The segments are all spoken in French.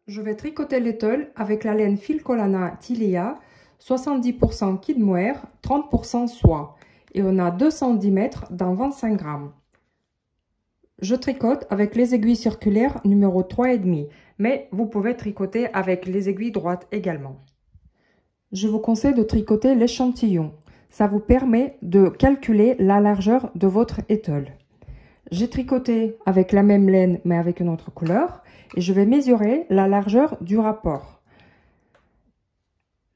Je vais tricoter l'étole avec la laine Filcolana Tilia, 70% kid mohair, 30% soie. Et on a 210 mètres dans 25 grammes. Je tricote avec les aiguilles circulaires numéro 3,5, mais vous pouvez tricoter avec les aiguilles droites également. Je vous conseille de tricoter l'échantillon. Ça vous permet de calculer la largeur de votre étole. J'ai tricoté avec la même laine mais avec une autre couleur et je vais mesurer la largeur du rapport.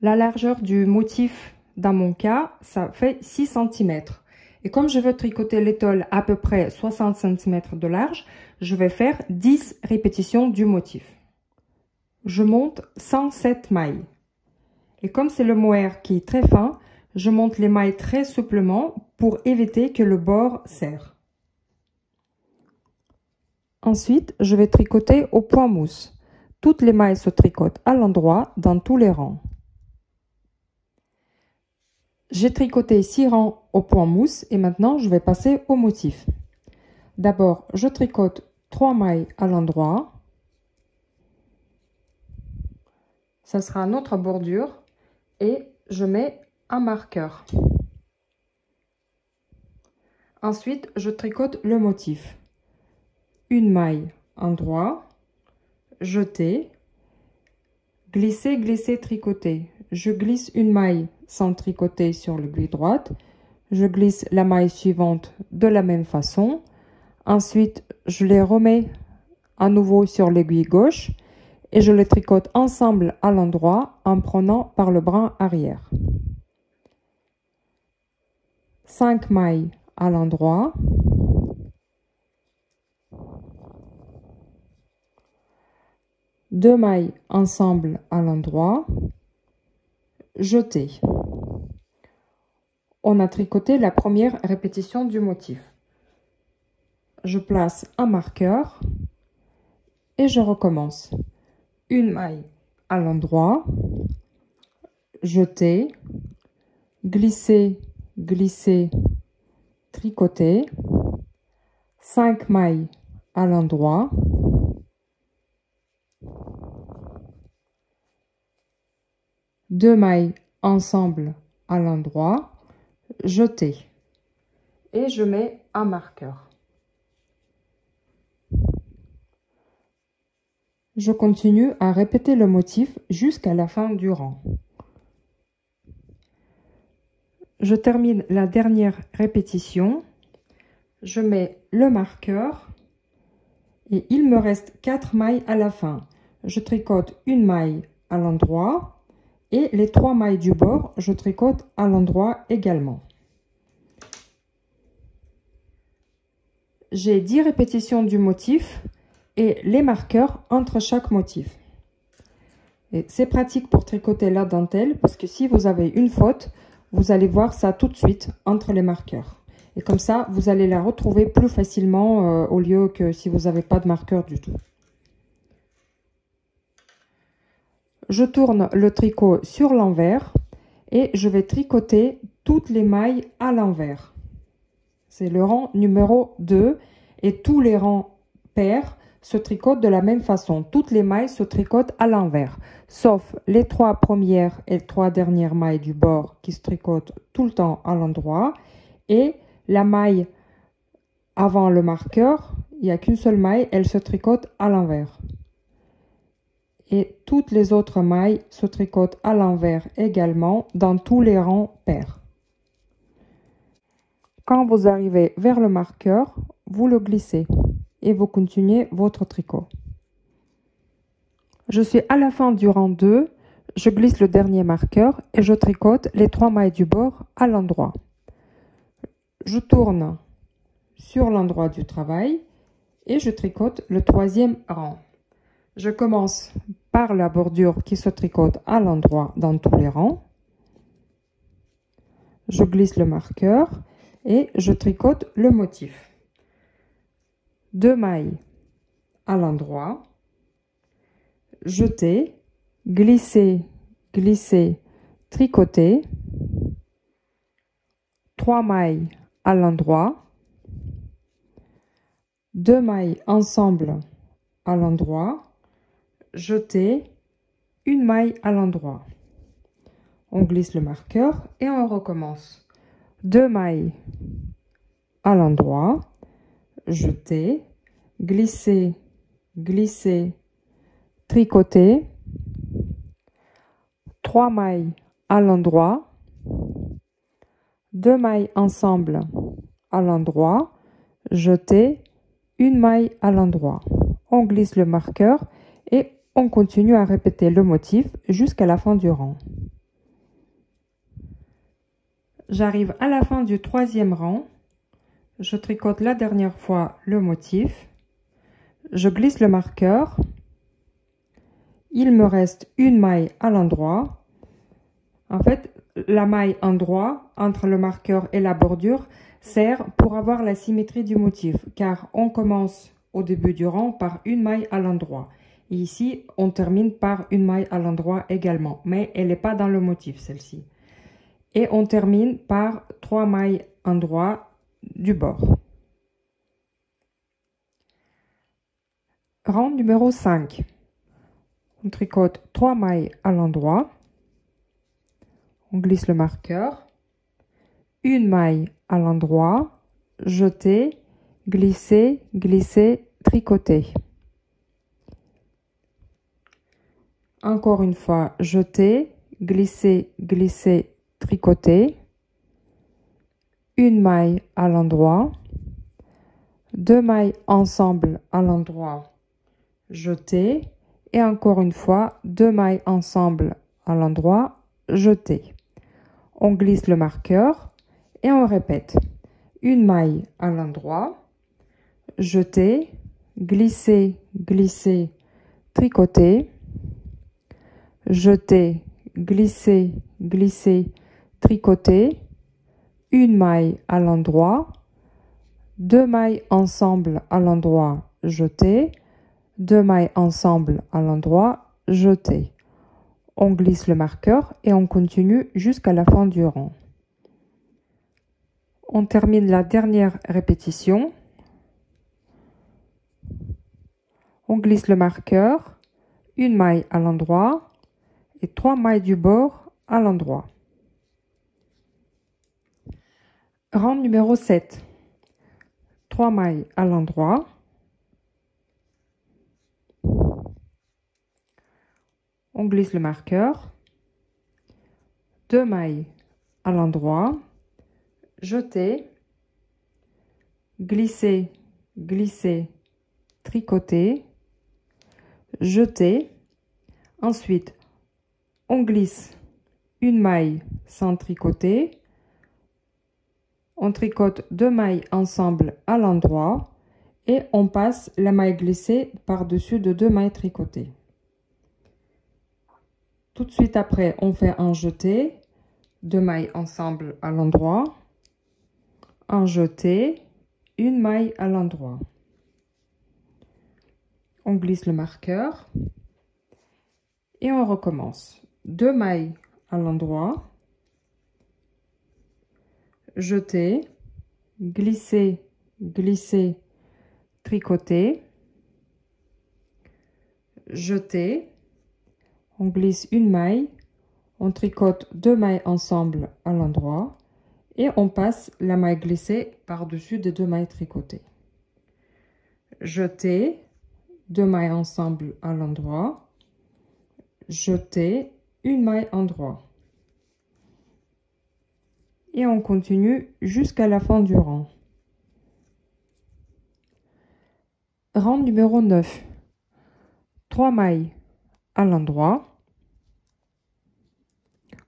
La largeur du motif dans mon cas, ça fait 6 cm. Et comme je veux tricoter l'étole à peu près 60 cm de large, je vais faire 10 répétitions du motif. Je monte 107 mailles. Et comme c'est le mohair qui est très fin, je monte les mailles très souplement pour éviter que le bord serre. Ensuite, je vais tricoter au point mousse. Toutes les mailles se tricotent à l'endroit dans tous les rangs. J'ai tricoté 6 rangs au point mousse et maintenant je vais passer au motif. D'abord, je tricote 3 mailles à l'endroit. Ça sera notre bordure et je mets un marqueur. Ensuite, je tricote le motif. Une maille endroit, jeter, glisser, glisser, tricoter. Je glisse une maille sans tricoter sur l'aiguille droite. Je glisse la maille suivante de la même façon. Ensuite, je les remets à nouveau sur l'aiguille gauche et je les tricote ensemble à l'endroit en prenant par le brin arrière. 5 mailles à l'endroit. Deux mailles ensemble à l'endroit, jeter. On a tricoté la première répétition du motif. Je place un marqueur et je recommence. Une maille à l'endroit, jeter, glisser, glisser, tricoter. 5 mailles à l'endroit. Deux mailles ensemble à l'endroit, jeter et je mets un marqueur. Je continue à répéter le motif jusqu'à la fin du rang. Je termine la dernière répétition, je mets le marqueur et il me reste 4 mailles à la fin. Je tricote une maille à l'endroit. Et les 3 mailles du bord, je tricote à l'endroit également. J'ai 10 répétitions du motif et les marqueurs entre chaque motif. C'est pratique pour tricoter la dentelle parce que si vous avez une faute, vous allez voir ça tout de suite entre les marqueurs. Et comme ça, vous allez la retrouver plus facilement au lieu que si vous n'avez pas de marqueur du tout. Je tourne le tricot sur l'envers et je vais tricoter toutes les mailles à l'envers. C'est le rang numéro 2 et tous les rangs pairs se tricotent de la même façon. Toutes les mailles se tricotent à l'envers, sauf les 3 premières et 3 dernières mailles du bord qui se tricotent tout le temps à l'endroit et la maille avant le marqueur, il n'y a qu'une seule maille, elle se tricote à l'envers. Et toutes les autres mailles se tricotent à l'envers également dans tous les rangs pairs. Quand vous arrivez vers le marqueur, vous le glissez et vous continuez votre tricot. Je suis à la fin du rang 2, je glisse le dernier marqueur et je tricote les 3 mailles du bord à l'endroit. Je tourne sur l'endroit du travail et je tricote le 3e rang. Je commence par la bordure qui se tricote à l'endroit dans tous les rangs. Je glisse le marqueur et je tricote le motif. 2 mailles à l'endroit, jeter, glisser, glisser, tricoter. 3 mailles à l'endroit, 2 mailles ensemble à l'endroit, jeter, une maille à l'endroit. On glisse le marqueur et on recommence. 2 mailles à l'endroit, jeter, glisser, glisser, tricoter, 3 mailles à l'endroit, 2 mailles ensemble à l'endroit, jeter, une maille à l'endroit. On glisse le marqueur et on continue à répéter le motif jusqu'à la fin du rang. J'arrive à la fin du 3e rang. Je tricote la dernière fois le motif. Je glisse le marqueur. Il me reste une maille à l'endroit. En fait, la maille endroit entre le marqueur et la bordure sert pour avoir la symétrie du motif, car on commence au début du rang par une maille à l'endroit. Et ici, on termine par une maille à l'endroit également, mais elle n'est pas dans le motif, celle-ci. Et on termine par 3 mailles endroit du bord. Rang numéro 5. On tricote 3 mailles à l'endroit. On glisse le marqueur. Une maille à l'endroit, jeter, glisser, glisser, tricoter. Encore une fois, jeter, glisser, glisser, tricoter. Une maille à l'endroit, 2 mailles ensemble à l'endroit, jeter, et encore une fois 2 mailles ensemble à l'endroit, jeter. On glisse le marqueur et on répète. Une maille à l'endroit, jeter, glisser, glisser, tricoter, jeter, glisser, glisser, tricoter, une maille à l'endroit, 2 mailles ensemble à l'endroit, jeter, 2 mailles ensemble à l'endroit, jeter. On glisse le marqueur et on continue jusqu'à la fin du rang. On termine la dernière répétition. On glisse le marqueur, une maille à l'endroit et 3 mailles du bord à l'endroit. Rang numéro 7. 3 mailles à l'endroit. On glisse le marqueur, 2 mailles à l'endroit, jeter, glisser, glisser, tricoter, jeter. Ensuite, on glisse une maille sans tricoter. On tricote 2 mailles ensemble à l'endroit et on passe la maille glissée par-dessus de 2 mailles tricotées. Tout de suite après, on fait un jeté, 2 mailles ensemble à l'endroit, un jeté, une maille à l'endroit. On glisse le marqueur et on recommence. 2 mailles à l'endroit, jeter, glisser, glisser, tricoter, jeter, on glisse une maille, on tricote 2 mailles ensemble à l'endroit et on passe la maille glissée par-dessus des 2 mailles tricotées. Jeter, 2 mailles ensemble à l'endroit, jeter, une maille endroit. Et on continue jusqu'à la fin du rang. Rang numéro 9. 3 mailles à l'endroit.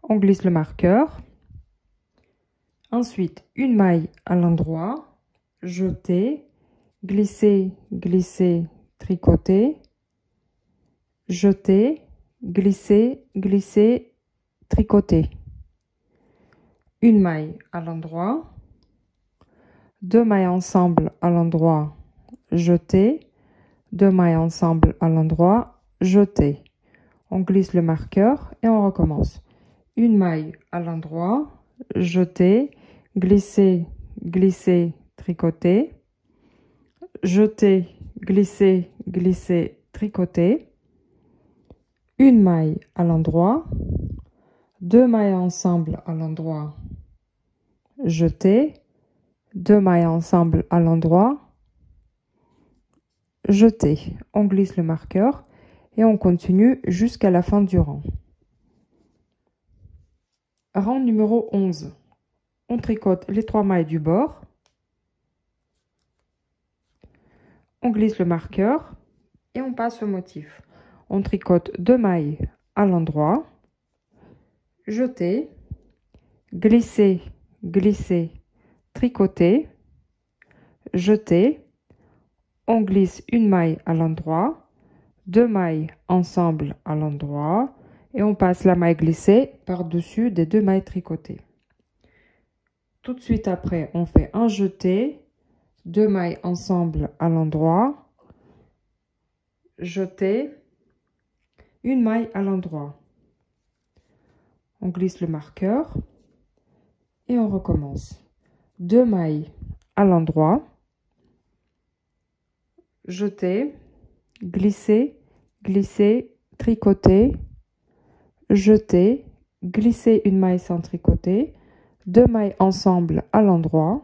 On glisse le marqueur. Ensuite, une maille à l'endroit, jeter, glisser, glisser, tricoter, jeter, glisser, glisser, tricoter. Une maille à l'endroit, 2 mailles ensemble à l'endroit, jeter, 2 mailles ensemble à l'endroit, jeter. On glisse le marqueur et on recommence. Une maille à l'endroit, jeter, glisser, glisser, tricoter, jeter, glisser, glisser, tricoter, une maille à l'endroit, 2 mailles ensemble à l'endroit, jeter, 2 mailles ensemble à l'endroit, jeter. On glisse le marqueur et on continue jusqu'à la fin du rang. Rang numéro 11. On tricote les 3 mailles du bord. On glisse le marqueur et on passe au motif. On tricote 2 mailles à l'endroit, jeter, glisser, glisser, tricoter, jeter. On glisse une maille à l'endroit, 2 mailles ensemble à l'endroit et on passe la maille glissée par-dessus des 2 mailles tricotées. Tout de suite après, on fait un jeté, 2 mailles ensemble à l'endroit, jeter, une maille à l'endroit. On glisse le marqueur et on recommence. 2 mailles à l'endroit, jeter, glisser, glisser, tricoter, jeter, glisser une maille sans tricoter, 2 mailles ensemble à l'endroit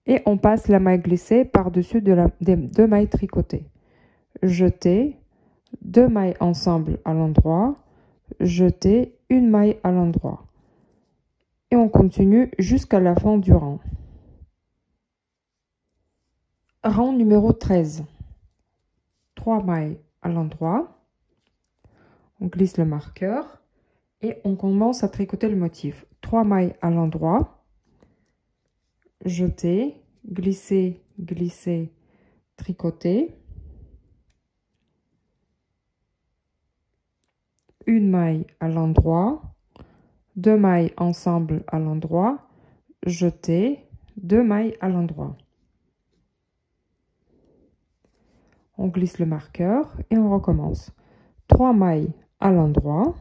et on passe la maille glissée par-dessus des 2 mailles tricotées. Jeter, 2 mailles ensemble à l'endroit, jeter, une maille à l'endroit. Et on continue jusqu'à la fin du rang. Rang numéro 13. 3 mailles à l'endroit. On glisse le marqueur et on commence à tricoter le motif. 3 mailles à l'endroit, jeter, glisser, glisser, tricoter, une maille à l'endroit, 2 mailles ensemble à l'endroit, jeter, 2 mailles à l'endroit. On glisse le marqueur et on recommence. 3 mailles à l'endroit,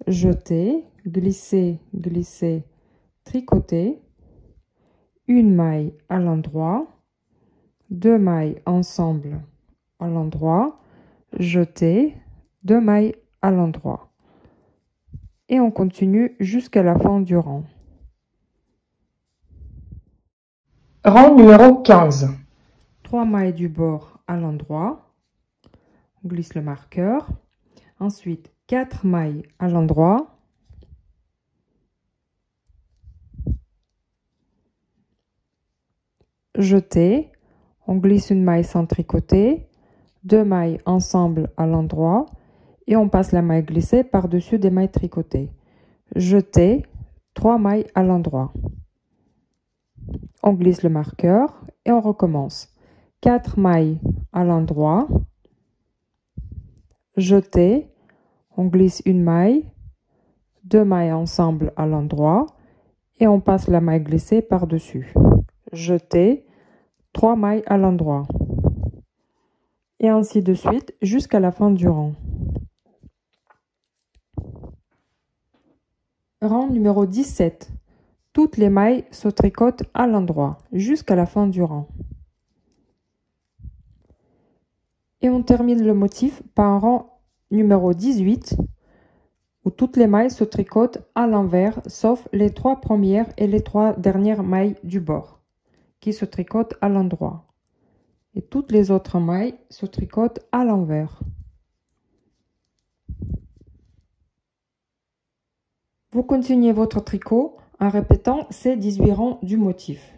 jeter, glisser, glisser, tricoter, une maille à l'endroit, 2 mailles ensemble à l'endroit, jeter, 2 mailles à l'endroit. Et on continue jusqu'à la fin du rang. Rang numéro 15. 3 mailles du bord à l'endroit, on glisse le marqueur, ensuite 4 mailles à l'endroit, jeter, on glisse une maille sans tricoter, 2 mailles ensemble à l'endroit et on passe la maille glissée par-dessus des mailles tricotées. Jeter, 3 mailles à l'endroit. On glisse le marqueur et on recommence. 4 mailles à l'endroit, jeter, on glisse une maille, 2 mailles ensemble à l'endroit et on passe la maille glissée par-dessus. Jeter, 3 mailles à l'endroit. Et ainsi de suite jusqu'à la fin du rang. Rang numéro 17. Toutes les mailles se tricotent à l'endroit jusqu'à la fin du rang. Et on termine le motif par un rang numéro 18 où toutes les mailles se tricotent à l'envers sauf les 3 premières et les 3 dernières mailles du bord qui se tricotent à l'endroit. Et toutes les autres mailles se tricotent à l'envers. Vous continuez votre tricot en répétant ces 18 rangs du motif.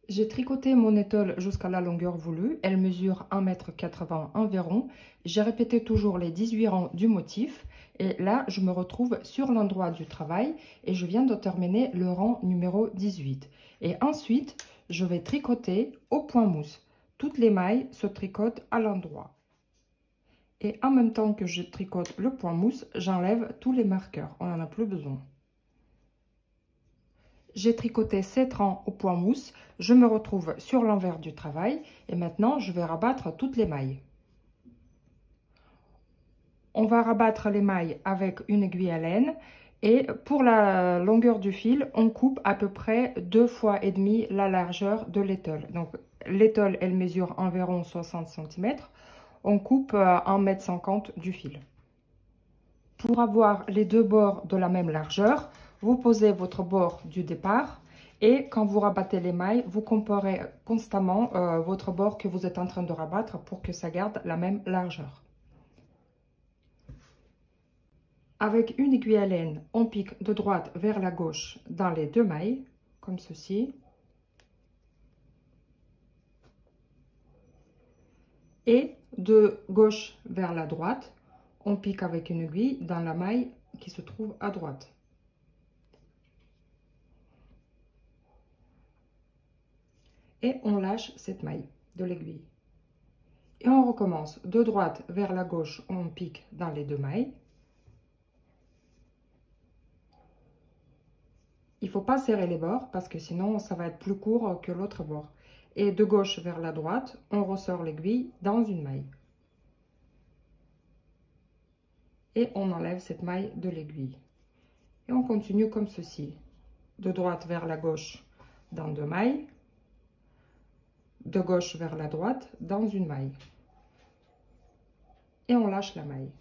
J'ai tricoté mon étole jusqu'à la longueur voulue. Elle mesure 1,80 m environ. J'ai répété toujours les 18 rangs du motif. Et là, je me retrouve sur l'endroit du travail et je viens de terminer le rang numéro 18. Et ensuite, je vais tricoter au point mousse. Toutes les mailles se tricotent à l'endroit. Et en même temps que je tricote le point mousse, j'enlève tous les marqueurs. On n'en a plus besoin. J'ai tricoté 7 rangs au point mousse. Je me retrouve sur l'envers du travail. Et maintenant, je vais rabattre toutes les mailles. On va rabattre les mailles avec une aiguille à laine. Et pour la longueur du fil, on coupe à peu près 2 fois et demi la largeur de l'étole. Donc l'étole, elle mesure environ 60 cm. on coupe 1,50 m du fil. Pour avoir les deux bords de la même largeur, vous posez votre bord du départ et quand vous rabattez les mailles, vous comparez constamment votre bord que vous êtes en train de rabattre pour que ça garde la même largeur. Avec une aiguille à laine, on pique de droite vers la gauche dans les deux mailles, comme ceci. Et de gauche vers la droite, on pique avec une aiguille dans la maille qui se trouve à droite. Et on lâche cette maille de l'aiguille. Et on recommence de droite vers la gauche, on pique dans les deux mailles. Il ne faut pas serrer les bords parce que sinon ça va être plus court que l'autre bord. Et de gauche vers la droite, on ressort l'aiguille dans une maille. Et on enlève cette maille de l'aiguille. Et on continue comme ceci. De droite vers la gauche dans deux mailles. De gauche vers la droite dans une maille. Et on lâche la maille.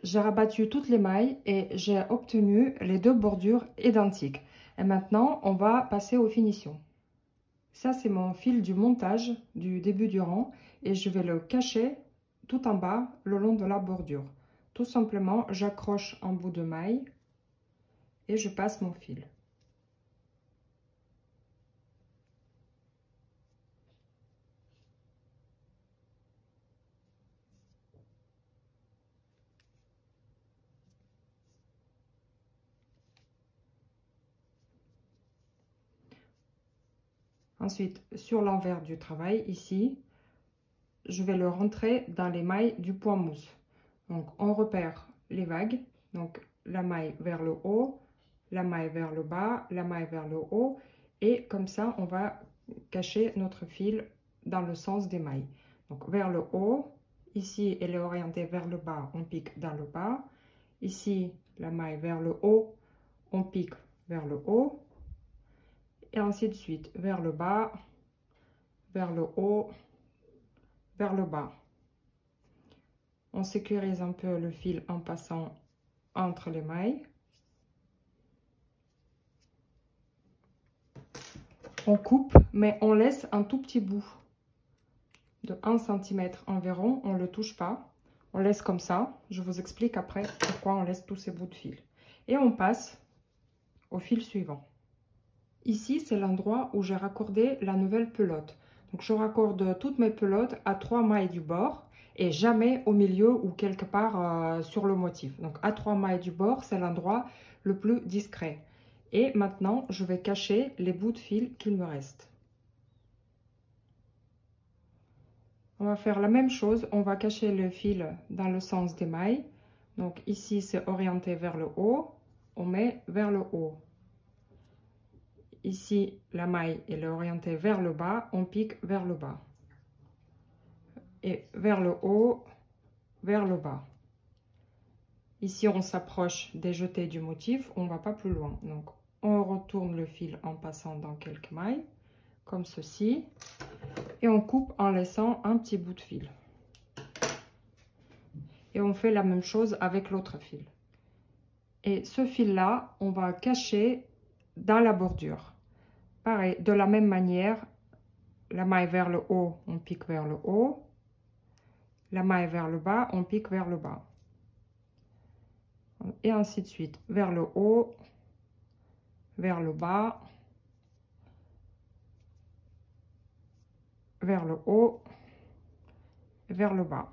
J'ai rabattu toutes les mailles et j'ai obtenu les deux bordures identiques. Et maintenant, on va passer aux finitions. Ça, c'est mon fil du montage du début du rang et je vais le cacher tout en bas le long de la bordure. Tout simplement, j'accroche un bout de maille et je passe mon fil. Ensuite, sur l'envers du travail, ici, je vais le rentrer dans les mailles du point mousse. Donc, on repère les vagues. Donc, la maille vers le haut, la maille vers le bas, la maille vers le haut. Et comme ça, on va cacher notre fil dans le sens des mailles. Donc, vers le haut. Ici, elle est orientée vers le bas, on pique dans le bas. Ici, la maille vers le haut, on pique vers le haut. Et ainsi de suite, vers le bas, vers le haut, vers le bas. On sécurise un peu le fil en passant entre les mailles. On coupe, mais on laisse un tout petit bout de 1 cm environ. On ne le touche pas. On laisse comme ça. Je vous explique après pourquoi on laisse tous ces bouts de fil. Et on passe au fil suivant. Ici, c'est l'endroit où j'ai raccordé la nouvelle pelote. Donc, je raccorde toutes mes pelotes à 3 mailles du bord et jamais au milieu ou quelque part sur le motif. Donc, à 3 mailles du bord, c'est l'endroit le plus discret. Et maintenant, je vais cacher les bouts de fil qu'il me reste. On va faire la même chose. On va cacher le fil dans le sens des mailles. Donc, ici, c'est orienté vers le haut. On met vers le haut. Ici, la maille elle est orientée vers le bas, on pique vers le bas. Et vers le haut, vers le bas. Ici, on s'approche des jetés du motif, on ne va pas plus loin. Donc, on retourne le fil en passant dans quelques mailles, comme ceci. Et on coupe en laissant un petit bout de fil. Et on fait la même chose avec l'autre fil. Et ce fil-là, on va cacher dans la bordure. Pareil, de la même manière, la maille vers le haut, on pique vers le haut. La maille vers le bas, on pique vers le bas. Et ainsi de suite, vers le haut, vers le bas, vers le haut, vers le bas.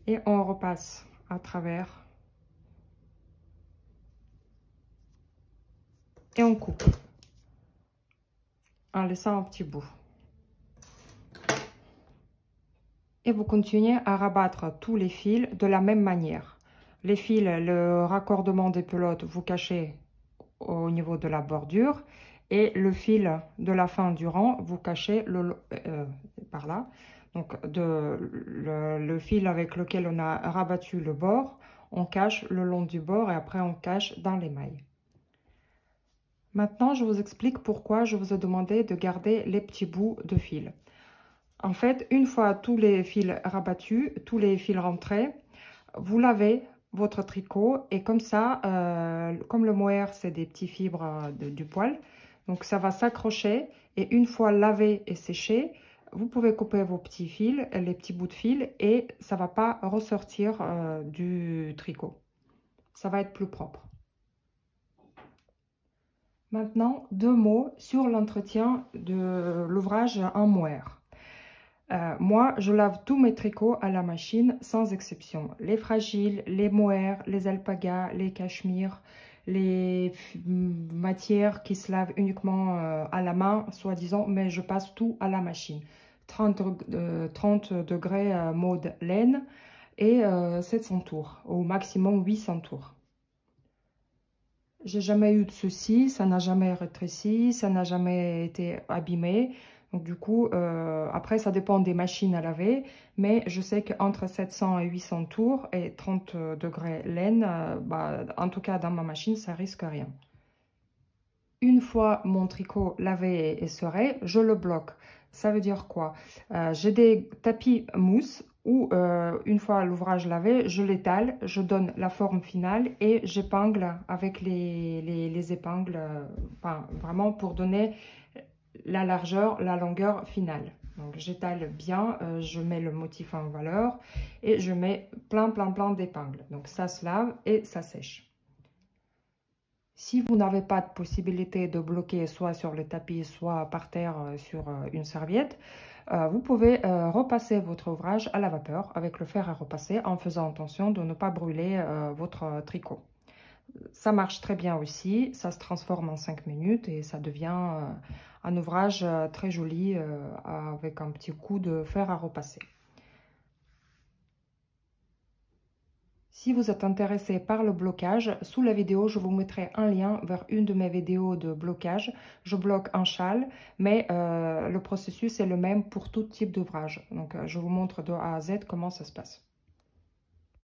Et on repasse à travers. Et on coupe. En laissant un petit bout. Et vous continuez à rabattre tous les fils de la même manière. Les fils, le raccordement des pelotes, vous cachez au niveau de la bordure. Et le fil de la fin du rang, vous cachez par là. Donc le fil avec lequel on a rabattu le bord, on cache le long du bord et après on cache dans les mailles. Maintenant, je vous explique pourquoi je vous ai demandé de garder les petits bouts de fil. En fait, une fois tous les fils rabattus, tous les fils rentrés, vous lavez votre tricot et comme ça, comme le mohair, c'est des petits fibres du poil, donc ça va s'accrocher et une fois lavé et séché, vous pouvez couper vos petits fils, les petits bouts de fil et ça va pas ressortir du tricot. Ça va être plus propre. Maintenant, 2 mots sur l'entretien de l'ouvrage en mohair. Moi, je lave tous mes tricots à la machine, sans exception. Les fragiles, les mohairs, les alpagas, les cachemires, les matières qui se lavent uniquement à la main, soi-disant, mais je passe tout à la machine. 30 degrés mode laine et 700 tours, au maximum 800 tours. J'ai jamais eu de soucis, ça n'a jamais rétréci, ça n'a jamais été abîmé. Donc du coup, après ça dépend des machines à laver, mais je sais qu'entre 700 et 800 tours et 30 degrés laine, en tout cas dans ma machine, ça risque rien. Une fois mon tricot lavé et serré, je le bloque. Ça veut dire quoi? J'ai des tapis mousse où une fois l'ouvrage lavé, je l'étale, je donne la forme finale et j'épingle avec les épingles, vraiment pour donner la largeur, la longueur finale. Donc j'étale bien, je mets le motif en valeur et je mets plein d'épingles. Donc ça se lave et ça sèche. Si vous n'avez pas de possibilité de bloquer soit sur le tapis, soit par terre sur une serviette, vous pouvez repasser votre ouvrage à la vapeur avec le fer à repasser en faisant attention de ne pas brûler votre tricot. Ça marche très bien aussi, ça se transforme en 5 minutes et ça devient un ouvrage très joli avec un petit coup de fer à repasser. Si vous êtes intéressé par le blocage, sous la vidéo, je vous mettrai un lien vers une de mes vidéos de blocage. Je bloque un châle, mais le processus est le même pour tout type d'ouvrage. Donc, je vous montre de A à Z comment ça se passe.